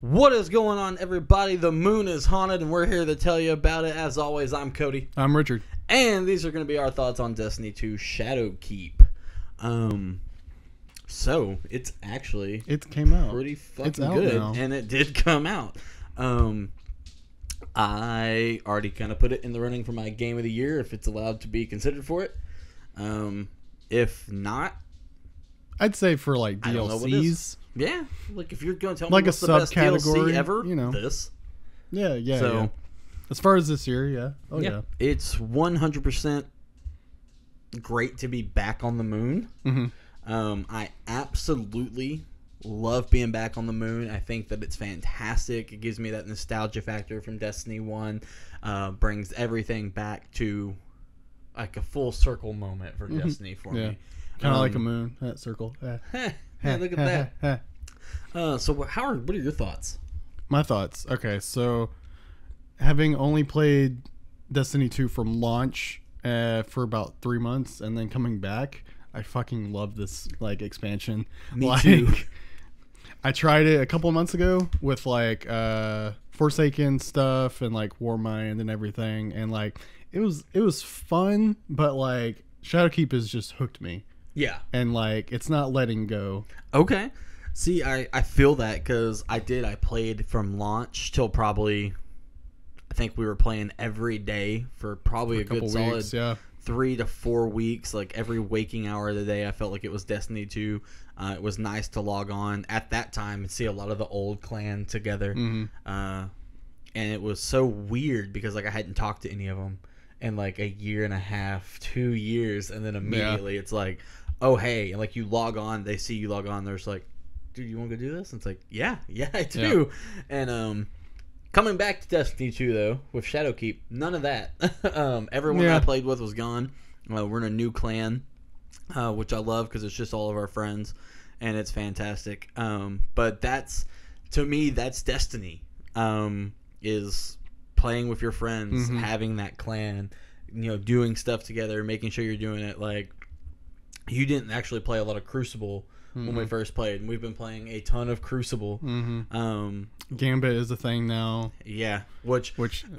What is going on, everybody? The moon is haunted, and we're here to tell you about it. As always, I'm Cody. I'm Richard. And these are going to be our thoughts on Destiny 2 Shadowkeep. So, it's actually... It came out. Pretty fucking good. Now. And it did come out. I already kind of put it in the running for my Game of the Year, if it's allowed to be considered for it. If not... I'd say for, like, DLCs... Yeah, like if you're going to tell like me what's the best subcategory DLC ever, you know, this. Yeah. So, yeah. As far as this year, yeah. Oh, yeah. It's 100% great to be back on the moon. Mm-hmm. I absolutely love being back on the moon. I think that it's fantastic. It gives me that nostalgia factor from Destiny 1. Brings everything back to like a full circle moment for Destiny for me. Kind of like a moon, that circle. Yeah, look at that. So, what are your thoughts? My thoughts. Okay, so having only played Destiny 2 from launch for about 3 months and then coming back, I fucking love this like expansion. Me too. I tried it a couple of months ago with like Forsaken stuff and like Warmind and everything, and like it was fun, but like Shadowkeep has just hooked me. Yeah. And, like, it's not letting go. Okay. See, I feel that because I played from launch till probably, I think we were playing every day for probably a good solid 3 to 4 weeks. Like, every waking hour of the day, I felt like it was Destiny 2. It was nice to log on at that time and see a lot of the old clan together. Mm-hmm. And it was so weird because, like, I hadn't talked to any of them in, like, a year and a half, 2 years. And then immediately it's like... oh, hey, and like you log on, they see you log on, they're just like, dude, you want to go do this? And it's like, yeah, I do. Yeah. And coming back to Destiny 2, though, with Shadowkeep, none of that. Everyone I played with was gone. We're in a new clan, which I love because it's just all of our friends, and it's fantastic. But that's, to me, that's Destiny, is playing with your friends, having that clan, doing stuff together, making sure you're doing it like... You didn't actually play a lot of Crucible when we first played, and we've been playing a ton of Crucible. Gambit is a thing now. Yeah, which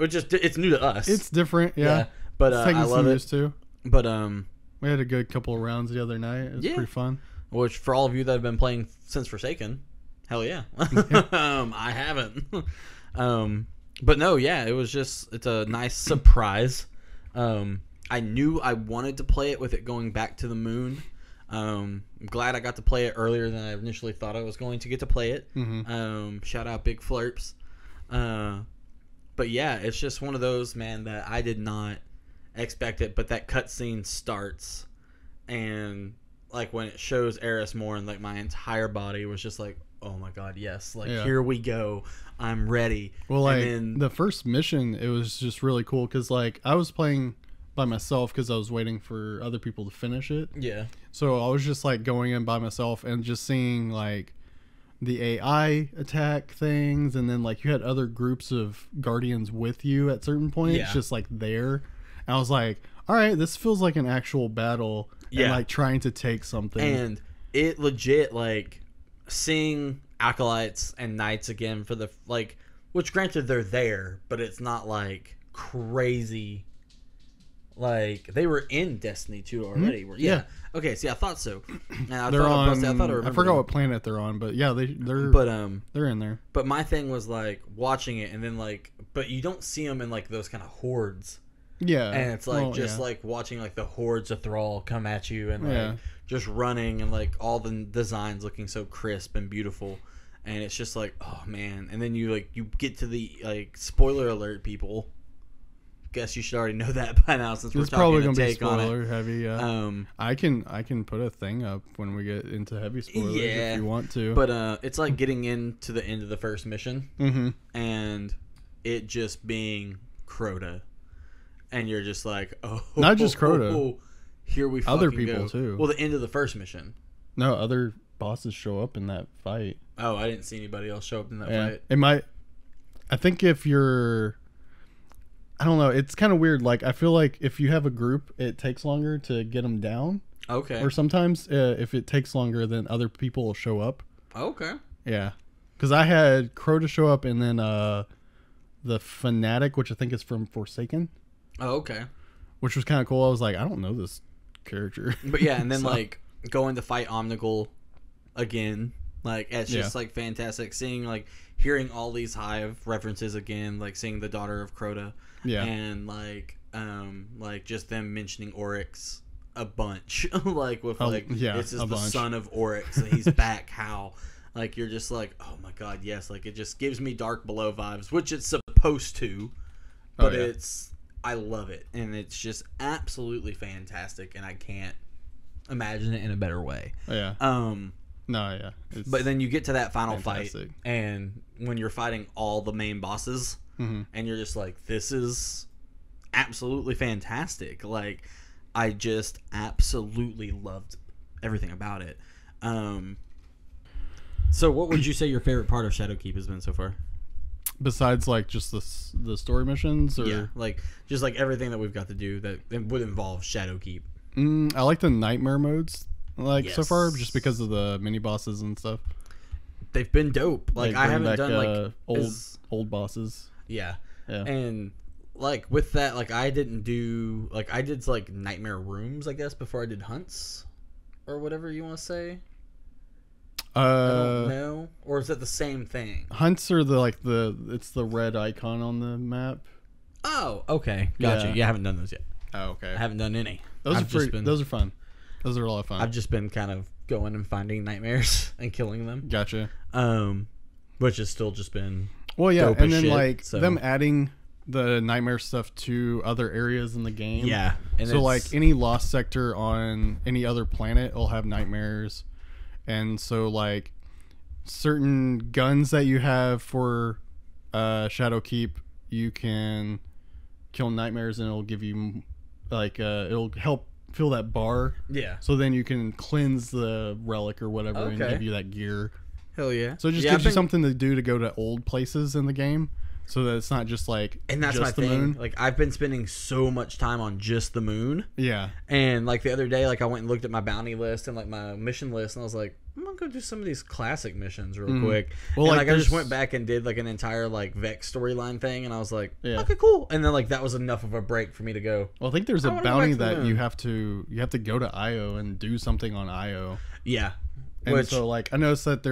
just it's new to us. It's different, yeah. But I love it too. But we had a good couple of rounds the other night. It was pretty fun. Which for all of you that have been playing since Forsaken, hell yeah. I haven't. But no, yeah, it's a nice surprise. I knew I wanted to play it with it going back to the moon. I'm glad I got to play it earlier than I initially thought I was going to get to play it. Shout out Big Flurps. But yeah, it's just one of those, man, that I did not expect it. But that cutscene starts, and like when it shows Eris Morn, like my entire body was just like, oh my god, yes! Like here we go. I'm ready. Well, like the first mission, it was just really cool because like I was playing by myself because I was waiting for other people to finish it. Yeah. So I was just like going in by myself and just seeing like the AI attack things, and then like you had other groups of guardians with you at certain points, just like there. And I was like, all right, this feels like an actual battle. And like trying to take something. And it legit, like seeing acolytes and knights again for the like, which granted they're there, but it's not like crazy. Like they were in Destiny 2 already. Yeah. Okay. See, I thought so. They're on. I forgot what planet they're on, but yeah, they're in there. But my thing was like watching it, and then like, but you don't see them in like those kind of hordes. Yeah. And it's like like watching like the hordes of Thrall come at you, and like just running, and like all the designs looking so crisp and beautiful, and it's just like, oh man. And then you get to the like spoiler alert, people. Guess you should already know that by now since we're talking a take on it. It's probably going to be spoiler heavy, yeah. I can put a thing up when we get into heavy spoilers if you want to. But it's like getting into the end of the first mission, and it just being Crota, and you're just like, oh, not just Crota. Here we fucking other people go. Too. Well, the end of the first mission. No, other bosses show up in that fight. Oh, I didn't see anybody else show up in that fight. It might. I think if you're. I don't know. It's kind of weird. Like, I feel like if you have a group, it takes longer to get them down. Okay. Or sometimes if it takes longer, then other people will show up. Okay. Yeah. Because I had Crota show up, and then the Fanatic, which I think is from Forsaken. Oh, okay. Which was kind of cool. I was like, I don't know this character. But yeah, and then like going to fight Omnigul again, like it's just like fantastic. Seeing like hearing all these Hive references again, like seeing the daughter of Crota, and like just them mentioning Oryx a bunch, like with this is the son of Oryx, and he's back. How like you're just like, oh my god, yes, like it just gives me Dark Below vibes, which it's supposed to, but I love it, and it's just absolutely fantastic, and I can't imagine it in a better way. But then you get to that final fight, and when you're fighting all the main bosses, and you're just like, this is absolutely fantastic. Like, I just absolutely loved everything about it. So what would you say your favorite part of Shadowkeep has been so far? Besides, like, just the story missions? Or? Yeah, like, just, like, everything that we've got to do that would involve Shadowkeep. I like the nightmare modes, so far, just because of the mini-bosses and stuff. They've been dope. Like, I haven't done, like... old bosses. Yeah. And, like, with that, like, I didn't do... Like, I did, like, nightmare rooms, I guess, before I did hunts. Or whatever you want to say. I don't know, or is that the same thing? Hunts are it's the red icon on the map. Oh, okay, gotcha. Yeah, I haven't done those yet. Oh, okay. I haven't done any. Those are fun. Those are a lot of fun. I've just been kind of going and finding nightmares and killing them. Gotcha. Which has still just been dope and then shit, them adding the nightmare stuff to other areas in the game. Yeah, and so like any lost sector on any other planet will have nightmares. And so, like, certain guns that you have for Shadowkeep, you can kill nightmares, and it'll give you, like, it'll help fill that bar. Yeah. So then you can cleanse the relic or whatever and give you that gear. Hell yeah. So it just gives you something to do to go to old places in the game. So that it's not just like and that's just my thing. Moon. Like I've been spending so much time on just the moon. Yeah. And like the other day, like I went and looked at my bounty list and like my mission list, and I was like, I'm gonna go do some of these classic missions real quick. Well, and like I just went back and did like an entire like Vex storyline thing, and I was like, okay, cool. And then like that was enough of a break for me to go. Well, I think there's a bounty that you have to go to Io and do something on Io. Yeah. And so like I noticed that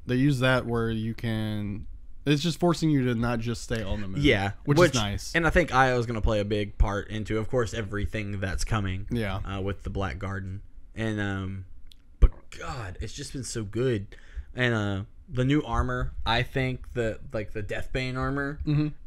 they use that where you can. It's just forcing you to not just stay on the moon. Yeah. Which is nice. And I think Io is going to play a big part into, of course, everything that's coming. Yeah. With the Black Garden. And, but God, it's just been so good. And, the new armor, I think the Deathbane armor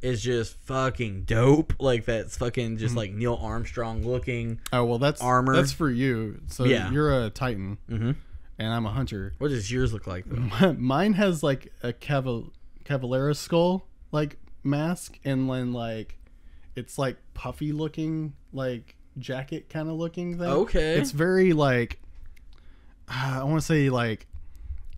is just fucking dope. Like, that's fucking just like Neil Armstrong looking. Oh, well, that's armor. That's for you. So you're a Titan. And I'm a hunter. What does yours look like, though? Mine has like a Cavalera skull like mask, and then like it's like puffy looking, like jacket kind of looking thing. Okay. It's very like I want to say like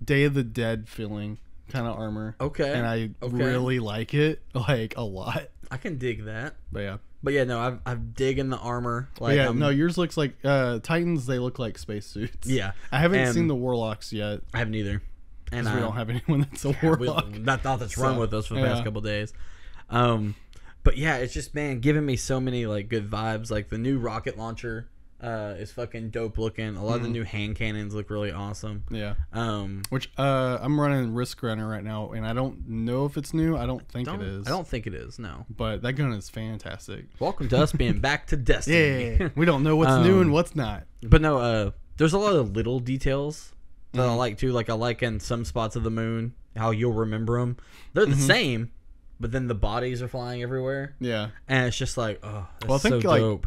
Day of the Dead feeling kind of armor. Okay. And I really like it like a lot. I can dig that. But yeah, no, I'm digging the armor. Like, no, yours looks like Titans. They look like spacesuits. Yeah. I haven't seen the Warlocks yet. I haven't either. And we don't have anyone that's a warlock. That's run with us for the past couple days. But yeah, it's just, man, giving me so many like good vibes. Like the new rocket launcher is fucking dope looking. A lot of the new hand cannons look really awesome. Yeah. Which I'm running Risk Runner right now, and I don't know if it's new. I don't think it is. I don't think it is. No. But that gun is fantastic. Welcome to us being back to Destiny. Yeah. We don't know what's new and what's not. But no, there's a lot of little details that I like too. Like I like in some spots of the moon how you'll remember them. They're the same, but then the bodies are flying everywhere. Yeah, and it's just like, oh, that's well, I think so like dope.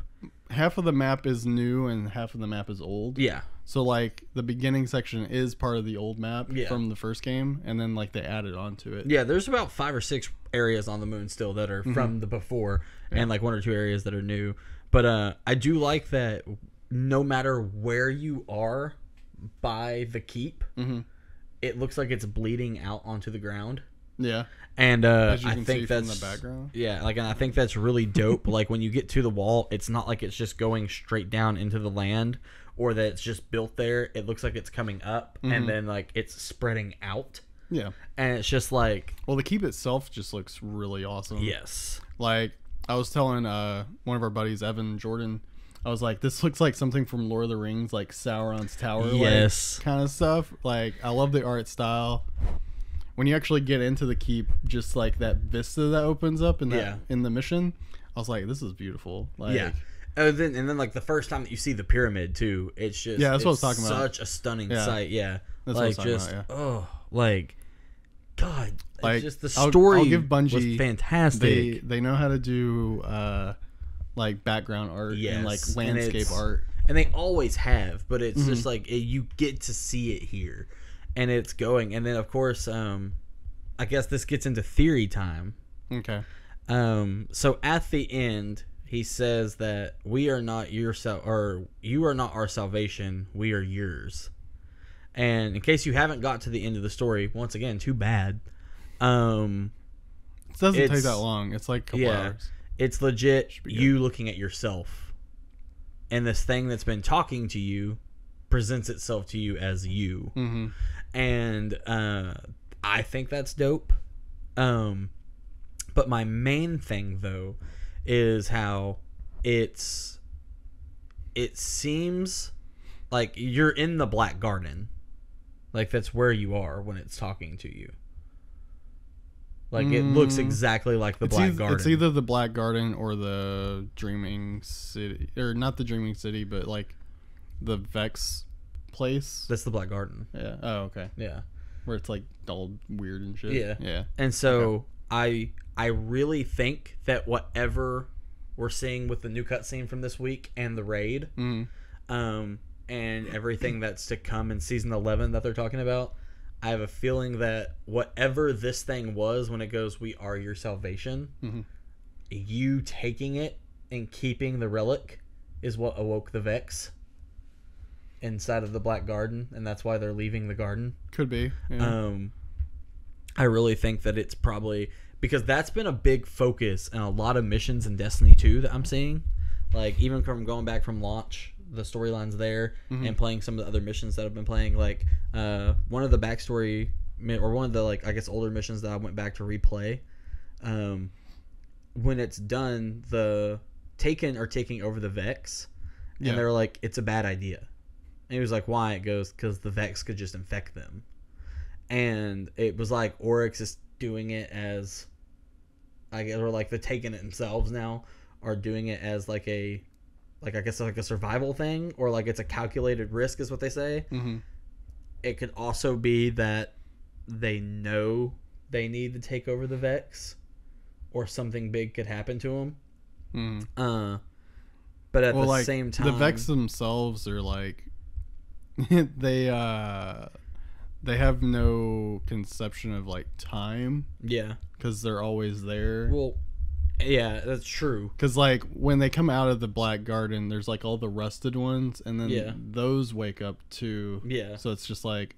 Half of the map is new and half of the map is old. Yeah. So like the beginning section is part of the old map from the first game, and then like they added onto it. Yeah, there's about 5 or 6 areas on the moon still that are from the before, and like 1 or 2 areas that are new. But I do like that no matter where you are by the keep, it looks like it's bleeding out onto the ground. Yeah. And as you can I think see that's from the background. Yeah, like, and I think that's really dope. Like when you get to the wall, it's not like it's just going straight down into the land, or that it's just built there. It looks like it's coming up and then like it's spreading out. Yeah. And it's just like... Well, the keep itself just looks really awesome. Yes. Like, I was telling one of our buddies, Evan Jordan, I was like, this looks like something from Lord of the Rings, like Sauron's Tower, yes, like, kind of stuff. Like, I love the art style. When you actually get into the keep, just like that vista that opens up in the mission, I was like, this is beautiful. Like, yeah. And then like the first time that you see the pyramid too, it's just that's what I was talking about. Such a stunning sight. Yeah, that's like what I was just about, oh, like God, like just the story. I'll give Bungie was fantastic. They know how to do like background art and like landscape art, and they always have. But it's just like you get to see it here, and it's going. And then of course, I guess this gets into theory time. Okay. So at the end, he says that we are not you are not our salvation. We are yours. And in case you haven't got to the end of the story, once again, too bad. It doesn't take that long. It's like a couple hours. It's legit you looking at yourself. And this thing that's been talking to you presents itself to you as you. Mm-hmm. And I think that's dope. But my main thing, though, is how it seems like you're in the Black Garden. Like, that's where you are when it's talking to you. Like, it looks exactly like the Black Garden. It's either the Black Garden or the Dreaming City. Or not the Dreaming City, but, like, the Vex place. That's the Black Garden. Yeah. Oh, okay. Yeah. Where it's, like, all weird and shit. Yeah. Yeah. And so, I really think that whatever we're seeing with the new cutscene from this week and the raid, and everything that's to come in Season 11 that they're talking about, I have a feeling that whatever this thing was when it goes, we are your salvation, you taking it and keeping the relic is what awoke the Vex inside of the Black Garden, and that's why they're leaving the garden. Could be. Yeah. I really think that it's probably... Because that's been a big focus in a lot of missions in Destiny 2 that I'm seeing. Like, even from going back from launch, the storylines there, and playing some of the other missions that I've been playing. Like, one of the backstory, or one of the, like, I guess, older missions that I went back to replay. When it's done, the Taken are taking over the Vex. And they're like, it's a bad idea. And he was like, why? It goes, because the Vex could just infect them. And it was like, Oryx is doing it as, I guess, or like the Taken it themselves now are doing it as like a, like, I guess, like a survival thing, or like it's a calculated risk is what they say. It could also be that they know they need to take over the Vex, or something big could happen to them. But at the same time, the Vex themselves are like they have no conception of like time. Yeah, because they're always there. Well, yeah, that's true. Because like when they come out of the Black Garden, there's like all the rusted ones, and then those wake up too. Yeah. So it's just like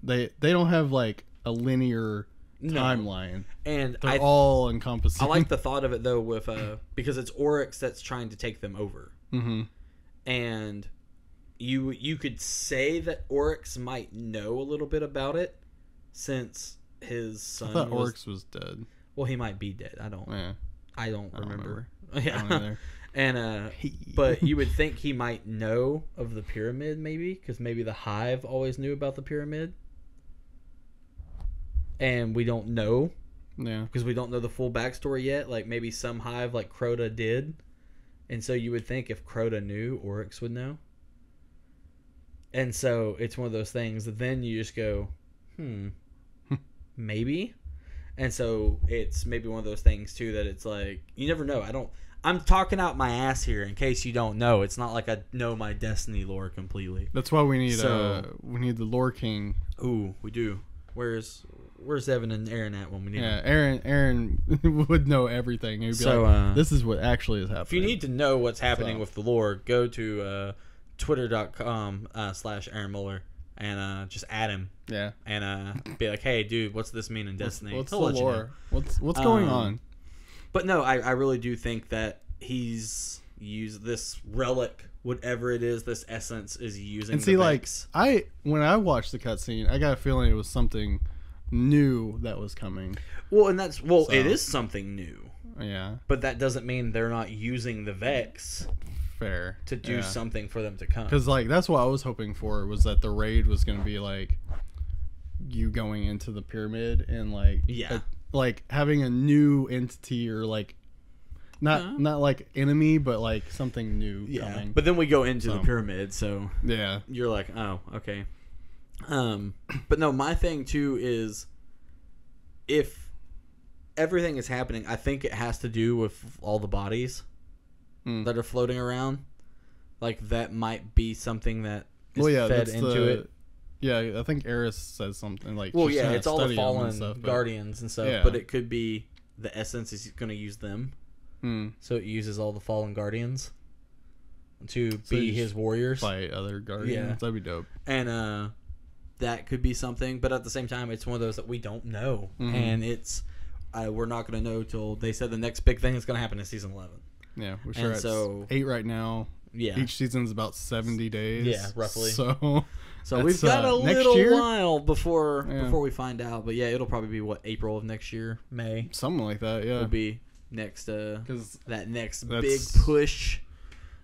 they don't have like a linear timeline, and they're all encompassing. I like the thought of it though, with because it's Oryx that's trying to take them over, and you could say that Oryx might know a little bit about it, since his son. I thought Oryx was dead. Well, he might be dead. I don't remember. Yeah. I don't and but you would think he might know of the pyramid, maybe, because maybe the Hive always knew about the pyramid, and we don't know. Yeah. Because we don't know the full backstory yet. Like, maybe some Hive, like Crota, did, and so you would think if Crota knew, Oryx would know. And so it's one of those things that then you just go, maybe. And so it's maybe one of those things too that it's like, you never know. I'm talking out my ass here in case you don't know. It's not like I know my Destiny lore completely. That's why we need the lore king. Ooh, we do. Where's Evan and Aaron at when we need them? Aaron would know everything. He'd be like, this is what actually is happening. If you need to know what's happening with the lore, go to twitter.com/Aaron Muller and just add him. Yeah. And be like, hey, dude, what's this mean in Destiny? What's the lore? What's going on? But no, I really do think that he's use this relic, whatever it is, this essence is using. And see, when I watched the cutscene, I got a feeling it was something new that was coming. Well, and it is something new. Yeah. But that doesn't mean they're not using the Vex. Fair. To do something for them to come. Because that's what I was hoping for, was that the raid was going to be you going into the pyramid and having a new entity, or not like enemy, but something new coming. But then we go into the pyramid, so yeah, you're like, oh, okay. But no, my thing too is, if everything is happening, I think it has to do with all the bodies that are floating around. That might be something that is fed into it. Yeah, I think Eris says something it's all the fallen guardians and stuff, yeah. But it could be the essence is going to use them. So it uses all the fallen guardians to be his warriors. Fight other guardians. Yeah. That'd be dope. And that could be something, but at the same time, it's one of those that we don't know. And it's we're not going to know till they said the next big thing is going to happen in season 11. Yeah, we're sure it's 8 right now. Yeah. Each season's about 70 days. Yeah, roughly. So we've got a little while before we find out. But yeah, it'll probably be April of next year, May. Something like that, yeah. Will be next that next big push.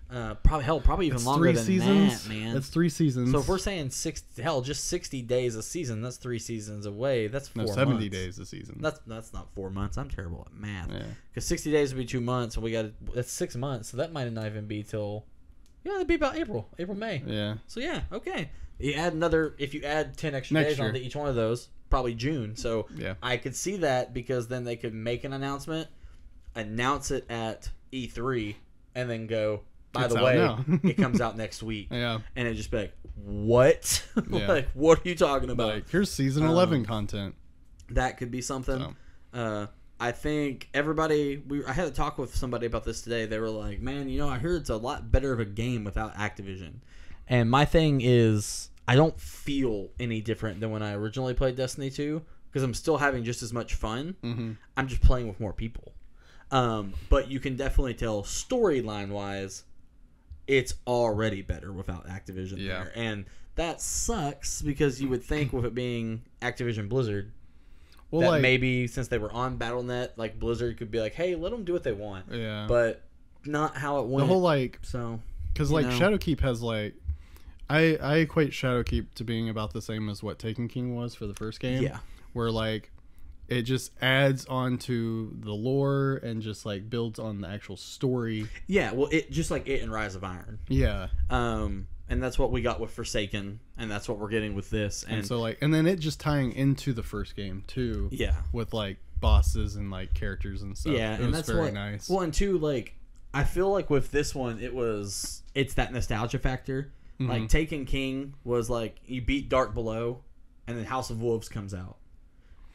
Probably even longer than seasons. That, man. That's 3 seasons. So if we're saying just 60 days a season, that's 3 seasons away. That's 4 months. 70 days a season. That's not 4 months. I'm terrible at math. Yeah. Because 60 days would be 2 months, and that's 6 months. So that might not even be till it'd be about April, May. Yeah. So yeah, okay. If you add 10 extra days onto each one of those, probably June. So yeah. I could see that, because then they could make an announcement, announce it at E3, and then go, by the way, it comes out next week. Yeah. And it'd just be like, what? Yeah. What are you talking about? Here's season 11 content. That could be something. So. I think everybody... I had a talk with somebody about this today. They were like, man, I heard it's a lot better of a game without Activision. And my thing is, I don't feel any different than when I originally played Destiny 2, because I'm still having just as much fun. Mm-hmm. I'm just playing with more people. But you can definitely tell, storyline-wise, it's already better without Activision there. And that sucks, because you would think with it being Activision Blizzard, that maybe since they were on Battle.net, Blizzard could be like, hey, let them do what they want. Yeah. But not how it went. The whole because Shadowkeep has I equate Shadowkeep to being about the same as what Taken King was for the first game. Yeah. Where it just adds on to the lore and just builds on the actual story. Yeah, well, it just like it in Rise of Iron. Yeah. And that's what we got with Forsaken, and that's what we're getting with this. And so and then it just tying into the first game too. Yeah. With bosses and characters and stuff. Yeah, and that's very nice. Well, and two, I feel like with this one, it's that nostalgia factor. Mm-hmm. Taken King was you beat Dark Below, and then House of Wolves comes out.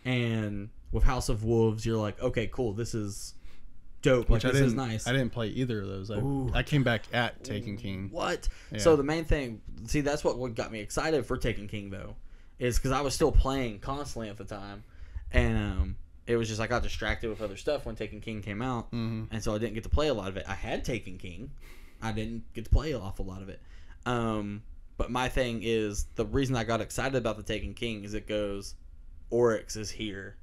And with House of Wolves, you're like, okay, cool, this is dope. This is nice. I didn't play either of those. I came back at Taken King. What? Yeah. So the main thing, that's what got me excited for Taken King, though, is because I was still playing constantly at the time. And it was just I got distracted with other stuff when Taken King came out. Mm-hmm. And so I didn't get to play a lot of it. I had Taken King. I didn't get to play an awful lot of it. But my thing is, the reason I got excited about the Taken King is it goes, Oryx is here.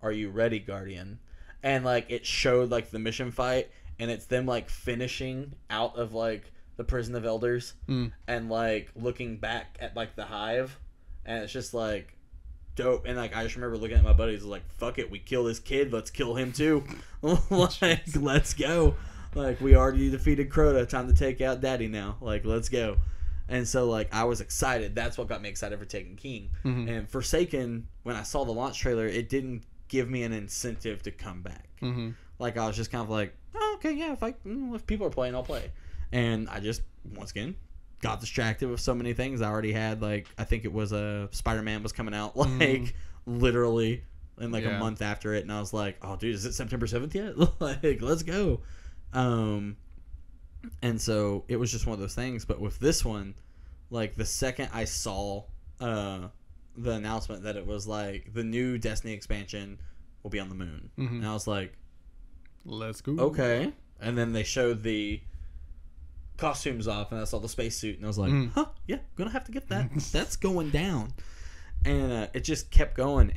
Are you ready, Guardian? And it showed the mission fight, and it's them finishing out of the prison of elders, and looking back at the hive, and it's just dope. And I just remember looking at my buddies fuck it, we kill this kid, let's kill him too. Let's go. We already defeated Crota, time to take out Daddy now. Let's go. And so I was excited. That's what got me excited for Taken King. Mm-hmm. And Forsaken, when I saw the launch trailer, it didn't give me an incentive to come back. Mm-hmm. I was just kind of oh, okay, yeah, if people are playing, I'll play. And I just, once again, got distracted with so many things. I already had I think it was Spider-Man was coming out literally in a month after it, and I was like, oh dude, is it September 7th yet? Let's go. And so it was just one of those things. But with this one, the second I saw the announcement that it was the new Destiny expansion will be on the moon, mm-hmm. and I was like, let's go. Okay. And then they showed the costumes off, and I saw the spacesuit, and I was like, huh, yeah, gonna have to get that. That's going down. And it just kept going,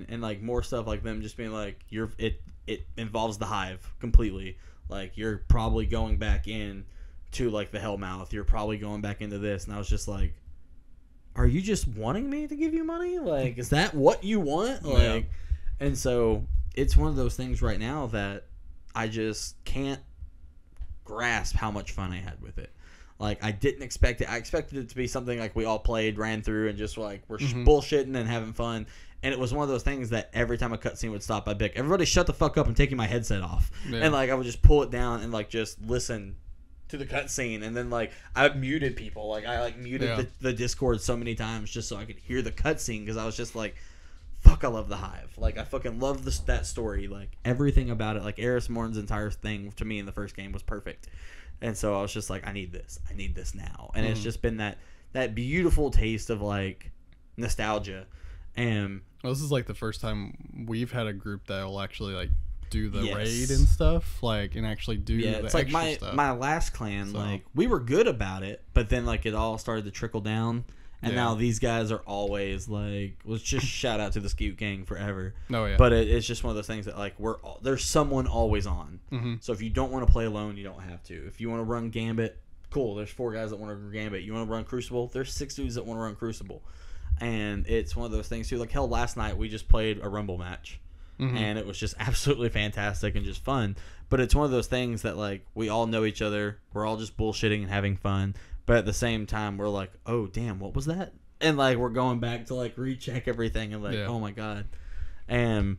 and like more stuff like them just being like, it involves the hive completely. Like, you're probably going back in to like the Hellmouth. You're probably going back into this, and I was just like, are you just wanting me to give you money? Like, is that what you want? Like, yeah. And so it's one of those things right now that I just can't grasp how much fun I had with it. Like, I didn't expect it. I expected it to be something like we all played, ran through, and just like we're bullshitting and having fun. And it was one of those things that every time a cutscene would stop, I'd be like, everybody shut the fuck up and taking my headset off. Yeah. And like I would just pull it down and like just listen to the cutscene. And then like I muted people. Like I like muted the Discord so many times just so I could hear the cutscene, because I was just like, fuck, I love the Hive. Like, I fucking love that story. Like, everything about it. Like, Eris Morn's entire thing to me in the first game was perfect. And so I was just like, I need this. I need this now. And it's just been that beautiful taste of, like, nostalgia. And well, this is, like, the first time we've had a group that will actually, like, do the raid and stuff. Like, and actually do the it's extra like stuff. my last clan, like, we were good about it. But then, like, it all started to trickle down. And now these guys are always like, let's just shout out to the Scoot Gang forever. Oh yeah. But it's just one of those things that like there's someone always on. So if you don't want to play alone, you don't have to. If you want to run Gambit, cool. There's 4 guys that want to run Gambit. You want to run Crucible? There's 6 dudes that want to run Crucible. And it's one of those things too. Like hell, last night we just played a Rumble match, and it was just absolutely fantastic and just fun. But it's one of those things that like we all know each other. We're all just bullshitting and having fun. But at the same time, we're like, oh, damn, what was that? And, like, we're going back to, like, recheck everything and, like, oh, my God. And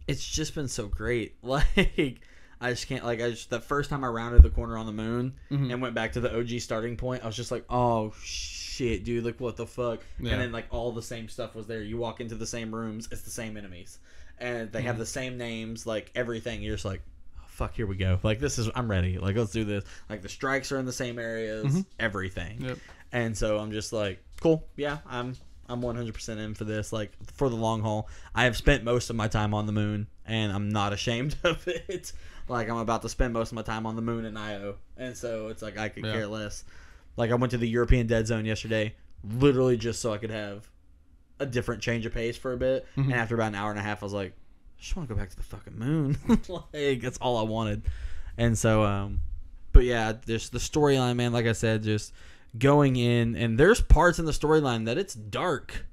it's just been so great. Like, I just can't, like, the first time I rounded the corner on the moon and went back to the OG starting point, I was just like, oh, shit, dude, like, what the fuck? Yeah. And then, like, all the same stuff was there. You walk into the same rooms, it's the same enemies. And they have the same names, like, everything. You're just like, fuck, here we go. Like, I'm ready. Like, let's do this. Like, the strikes are in the same areas, everything. Yep. And so I'm just like, cool. Yeah, I'm 100% in for this. Like, for the long haul. I have spent most of my time on the moon, and I'm not ashamed of it. Like, I'm about to spend most of my time on the moon in IO. And so it's like, I could care less. Like, I went to the European Dead Zone yesterday, literally just so I could have a different change of pace for a bit. And after about an hour and a half, I was like, I just want to go back to the fucking moon. Like, that's all I wanted. And so, but yeah, there's the storyline, man. Like I said, just going in, and there's parts in the storyline that it's dark.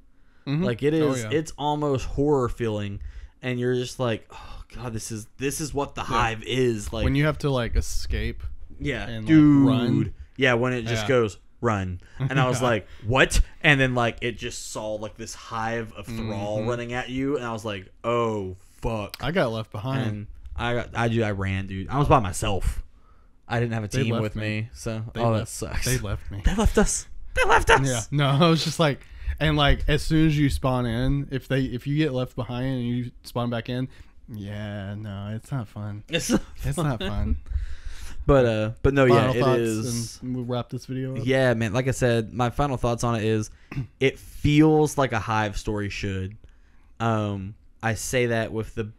Like it is, it's almost horror feeling, and you're just like, oh god, this is what the Hive is like. When you have to like escape, and dude, like, run. Yeah, when it just goes run, and I was like, what? And then like it just saw like this hive of thrall running at you, and I was like, oh fuck, I got left behind. And I ran, dude. I was by myself. I didn't have a team with me, so that sucks. They left me. They left us. Yeah, no, I was just like, and like as soon as you spawn in, if you get left behind and you spawn back in, no, it's not fun. It's not fun. But no, final it thoughts, is. And we'll wrap this video up. Yeah, man. Like I said, my final thoughts on it is, it feels like a Hive story should. I say that with the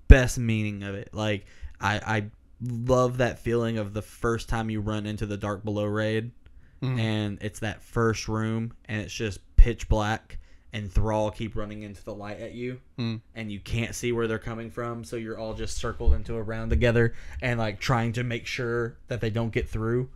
best meaning of it. Like I love that feeling of the first time you run into the Dark Below raid, and it's that first room, and it's just pitch black, and Thrall keep running into the light at you, and you can't see where they're coming from, so you're all just circled into a round together, and like trying to make sure that they don't get through.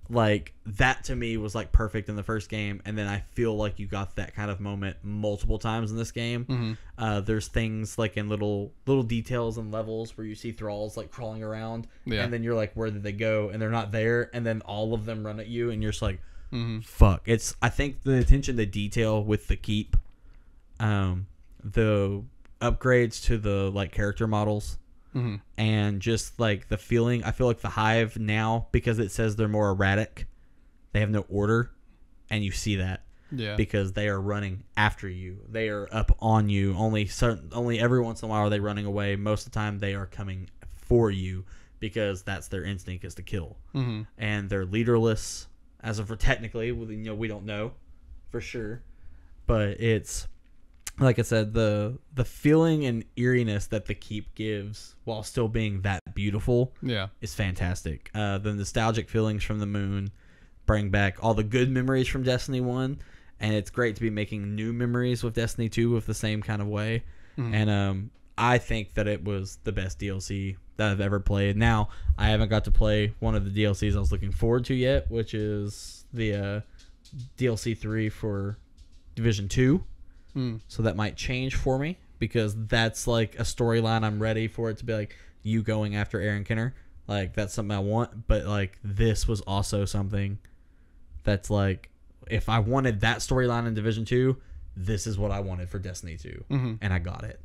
Like that to me was like perfect in the first game, and then I feel like you got that kind of moment multiple times in this game. There's things like in little details and levels where you see Thralls like crawling around, and then you're like, where did they go? And they're not there, and then all of them run at you, and you're just like, fuck. I think the attention to detail with the keep, the upgrades to the like character models, and just like the feeling, I feel like the Hive now, because it says they're more erratic, they have no order, and you see that because they are running after you, they are up on you. Only every once in a while are they running away. Most of the time they are coming for you, because that's their instinct, is to kill. And they're leaderless as of technically, we don't know for sure, but it's like I said, the feeling and eeriness that the keep gives while still being that beautiful is fantastic. The nostalgic feelings from the moon bring back all the good memories from Destiny 1, and it's great to be making new memories with Destiny 2 with the same kind of way. And I think that it was the best DLC that I've ever played. Now, I haven't got to play one of the DLCs I was looking forward to yet, which is the DLC 3 for Division 2. So that might change for me, because that's like a storyline I'm ready for it to be like you going after Aaron Kenner. Like, that's something I want. But like, this was also something that's like, if I wanted that storyline in Division 2, this is what I wanted for Destiny 2. And I got it.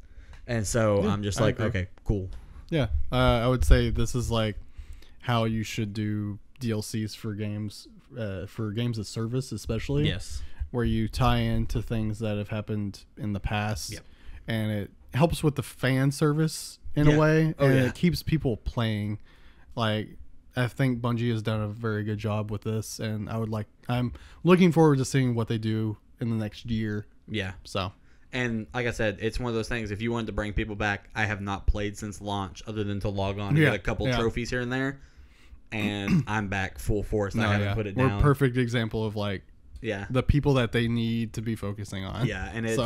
And so I'm just like, okay, cool. Yeah. I would say this is like how you should do DLCs for games of service, especially. Yes. Where you tie into things that have happened in the past, and it helps with the fan service in a way, and it keeps people playing. Like, I think Bungie has done a very good job with this, and I'm looking forward to seeing what they do in the next year. Yeah. So, and like I said, it's one of those things. If you wanted to bring people back, I have not played since launch, other than to log on and get a couple trophies here and there, and I'm back full force. I haven't put it down. We're a perfect example of like. Yeah. The people that they need to be focusing on. Yeah, and it's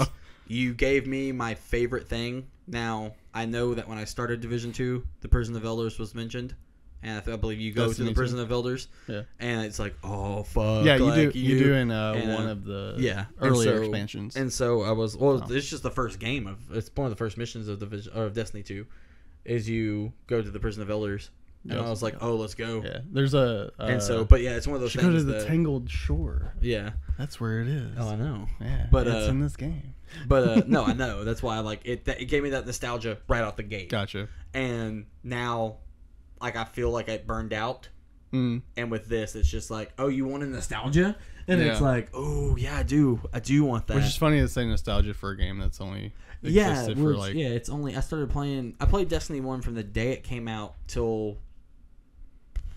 you gave me my favorite thing. Now, I know that when I started Division 2, the Prison of Elders was mentioned. And I believe you go to the Prison of Elders. Yeah. And it's like, oh, fuck. Yeah, you do in one of the earlier expansions. And so I was, it's just the first game it's one of the first missions of Destiny 2 is you go to the Prison of Elders. And I was like, oh, let's go. Yeah. There's and so, but yeah, it's one of those things. Go to the Tangled Shore. Yeah. That's where it is. Oh, I know. Yeah. But it's in this game. But no, I know. That's why I like it. It gave me that nostalgia right out the gate. Gotcha. And now, like, I feel like I burned out. And with this, it's just like, oh, you want a nostalgia? And it's like, oh, yeah, I do want that. Which is funny to say nostalgia for a game that's only existed for like... Yeah, it's only... I played Destiny 1 from the day it came out till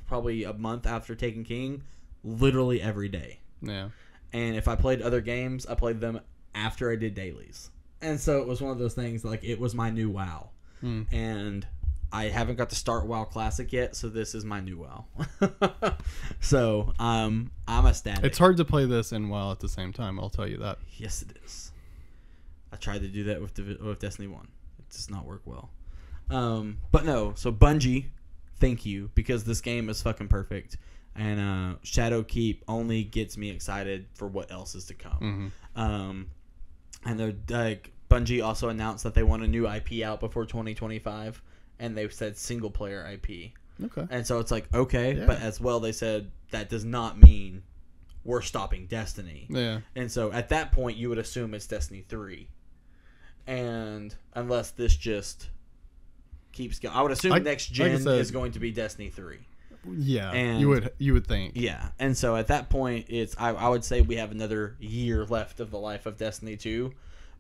probably a month after Taken King, literally every day. Yeah. And if I played other games, I played them after I did dailies. And so it was one of those things, like, it was my new WoW. And I haven't got to start WoW Classic yet, so this is my new WoW. So, I'm ecstatic. It's hard to play this and WoW at the same time, I'll tell you that. Yes, it is. I tried to do that with Destiny 1. It does not work well. But no, so Bungie, thank you, because this game is fucking perfect. And Shadowkeep only gets me excited for what else is to come. And they're like, Bungie also announced that they want a new IP out before 2025, and they've said single player IP. Okay. And so it's like, okay, but as well they said that does not mean we're stopping Destiny. Yeah. And so at that point you would assume it's Destiny 3. And unless this just keeps going, I would assume next gen is going to be Destiny 3. Yeah, and you would think. Yeah, and so at that point, I would say we have another year left of the life of Destiny 2,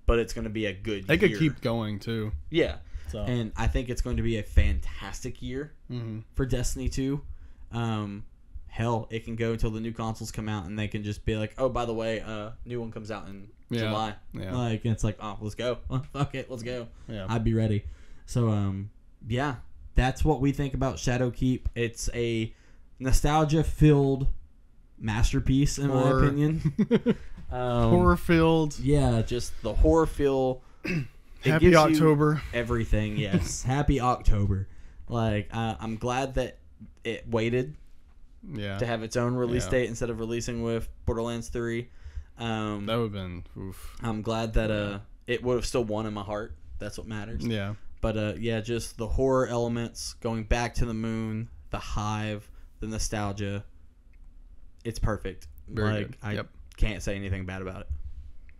but it's going to be a good year. They could keep going, too. Yeah, and I think it's going to be a fantastic year for Destiny 2. Hell, it can go until the new consoles come out, and they can just be like, oh, by the way, new one comes out in July. Yeah. Like, and it's like, oh, let's go. Fuck it, let's go. Yeah. I'd be ready. So, yeah. That's what we think about Shadowkeep. It's a nostalgia-filled masterpiece, in my opinion. Horror-filled. Yeah, just the horror feel. Happy October. Everything, yes. Happy October. Like, I'm glad that it waited to have its own release date instead of releasing with Borderlands 3. That would have been oof. I'm glad that it would have still won in my heart. That's what matters. Yeah. But, yeah, just the horror elements, going back to the moon, the hive, the nostalgia. It's perfect. Very good. I can't say anything bad about it.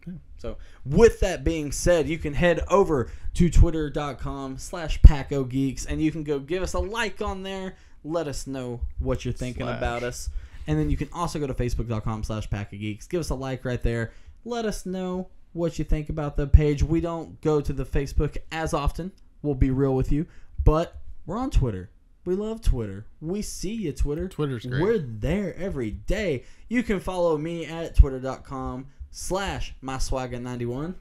Okay. So, with that being said, you can head over to twitter.com/PackoGeeks, and you can go give us a like on there. Let us know what you're thinking about us. And then you can also go to facebook.com/PackoGeeks. Give us a like right there. Let us know what you think about the page. We don't go to the Facebook as often. We'll be real with you. But we're on Twitter. We love Twitter. We see you, Twitter. Twitter's great. We're there every day. You can follow me at twitter.com/myswagger91.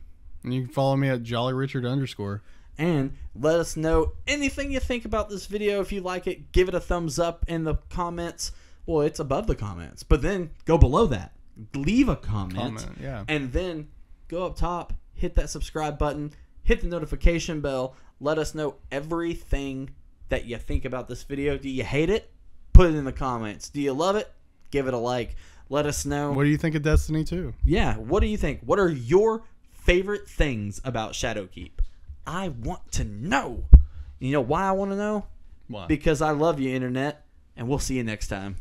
And you can follow me at JollyRichard_. And let us know anything you think about this video. If you like it, give it a thumbs up in the comments. Well, it's above the comments, but then go below that. Leave a comment. Yeah. And then go up top, hit that subscribe button, hit the notification bell. Let us know everything that you think about this video. Do you hate it? Put it in the comments. Do you love it? Give it a like. Let us know. What do you think of Destiny 2? Yeah, what do you think? What are your favorite things about Shadowkeep? I want to know. You know why I want to know? Why? Because I love you, Internet, and we'll see you next time.